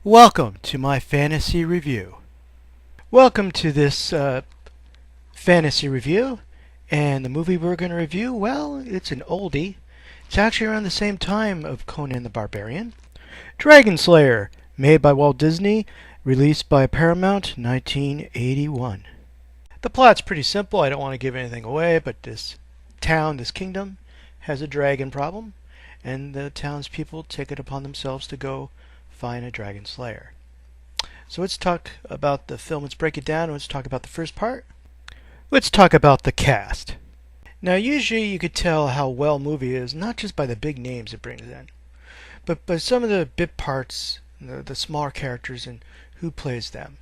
Welcome to my fantasy review. Welcome to this fantasy review, and the movie we're going to review, well, it's an oldie. It's actually around the same time of Conan the Barbarian. Dragonslayer, made by Walt Disney, released by Paramount, 1981. The plot's pretty simple. I don't want to give anything away, but this town, this kingdom, has a dragon problem, and the townspeople take it upon themselves to go find a dragon slayer. So let's talk about the film. Let's break it down. Let's talk about the first part. Let's talk about the cast. Now, usually you could tell how well a movie is not just by the big names it brings in, but by some of the bit parts, the smaller characters, and who plays them.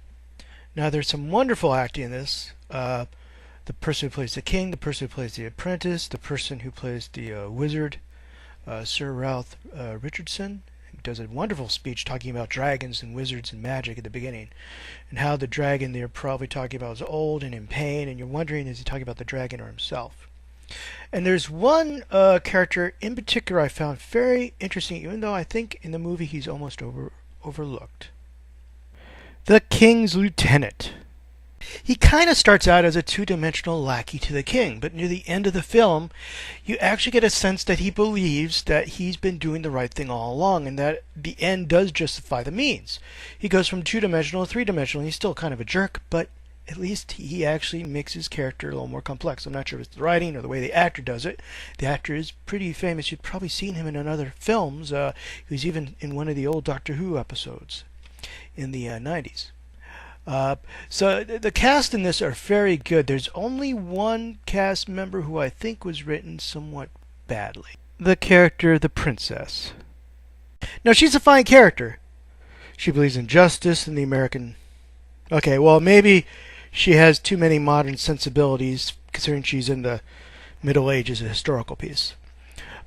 Now, there's some wonderful acting in this. The person who plays the king, the person who plays the apprentice, the person who plays the wizard, Sir Ralph Richardson, does a wonderful speech talking about dragons and wizards and magic at the beginning, and how the dragon they're probably talking about is old and in pain, and you're wondering, is he talking about the dragon or himself? And there's one character in particular I found very interesting, even though I think in the movie he's almost overlooked. The King's Lieutenant. He kind of starts out as a two-dimensional lackey to the king, but near the end of the film, you actually get a sense that he believes that he's been doing the right thing all along, and that the end does justify the means. He goes from two-dimensional to three-dimensional. He's still kind of a jerk, but at least he actually makes his character a little more complex. I'm not sure if it's the writing or the way the actor does it. The actor is pretty famous. You've probably seen him in other films. He was even in one of the old Doctor Who episodes in the 90s. So the cast in this are very good. There's only one cast member who I think was written somewhat badly. The character, the princess. Now, she's a fine character. She believes in justice and the American... Okay, well, maybe she has too many modern sensibilities, considering she's in the Middle Ages, a historical piece.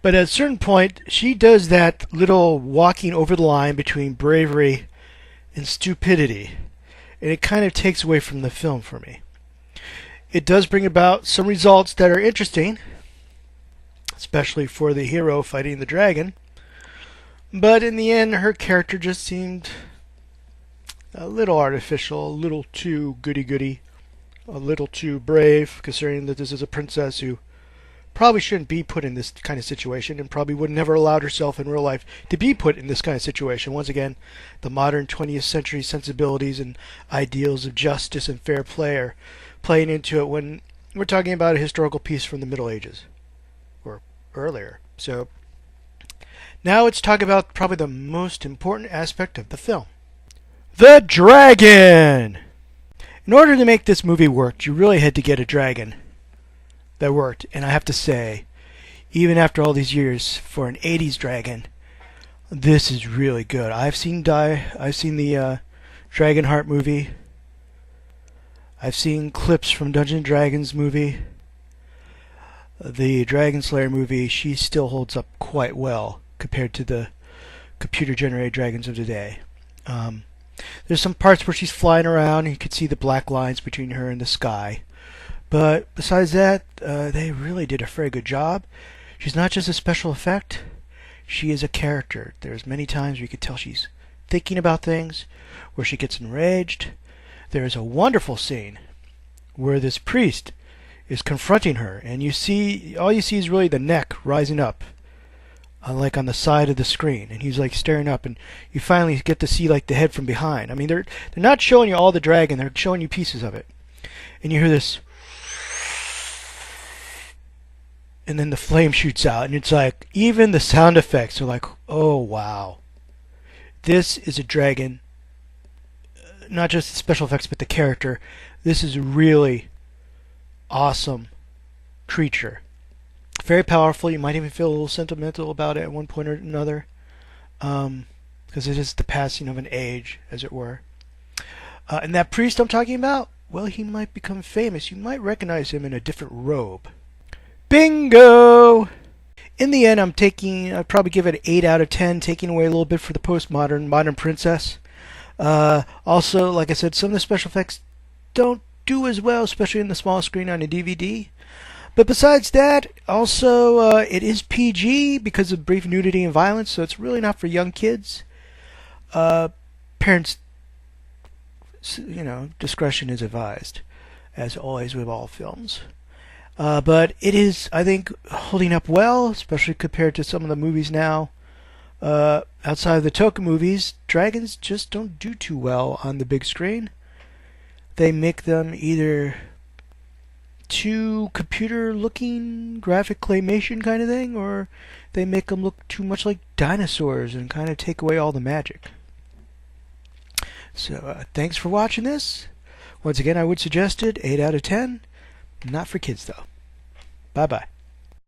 But at a certain point, she does that little walking over the line between bravery and stupidity. And it kind of takes away from the film for me. It does bring about some results that are interesting, especially for the hero fighting the dragon. But in the end, her character just seemed a little artificial, a little too goody-goody, a little too brave, considering that this is a princess who probably shouldn't be put in this kind of situation, and probably would never allowed herself in real life to be put in this kind of situation. Once again, the modern 20th century sensibilities and ideals of justice and fair play are playing into it when we're talking about a historical piece from the Middle Ages, or earlier. So now let's talk about probably the most important aspect of the film. The dragon! In order to make this movie work, you really had to get a dragon that worked, and I have to say, even after all these years, for an 80s dragon, this is really good. I've seen the Dragonheart movie. I've seen clips from Dungeons and Dragons movie. The Dragonslayer movie, she still holds up quite well compared to the computer-generated dragons of today. There's some parts where she's flying around, and you can see the black lines between her and the sky. But besides that, they really did a very good job. She's not just a special effect. She is a character. There's many times where you could tell she's thinking about things, where she gets enraged. There is a wonderful scene where this priest is confronting her, and all you see is really the neck rising up, like on the side of the screen, and he's like staring up, and you finally get to see like the head from behind. I mean, they're not showing you all the dragon; they're showing you pieces of it, and you hear this. And then the flame shoots out, and it's like, even the sound effects are like, oh wow. This is a dragon, not just the special effects, but the character. This is a really awesome creature. Very powerful. You might even feel a little sentimental about it at one point or another, because it is the passing of an age, as it were. And that priest I'm talking about, well, he might become famous. You might recognize him in a different robe. Bingo! In the end, I'd probably give it an 8 out of 10, taking away a little bit for the postmodern, modern princess. Also, like I said, some of the special effects don't do as well, especially in the small screen on a DVD. But besides that, also, it is PG because of brief nudity and violence, so it's really not for young kids. Parents, discretion is advised, as always with all films. But it is, I think, holding up well, especially compared to some of the movies now. Outside of the Toku movies, dragons just don't do too well on the big screen. They make them either too computer-looking, graphic claymation kind of thing, or they make them look too much like dinosaurs and kind of take away all the magic. So, thanks for watching this. Once again, I would suggest it, 8 out of 10. Not for kids, though. Bye-bye.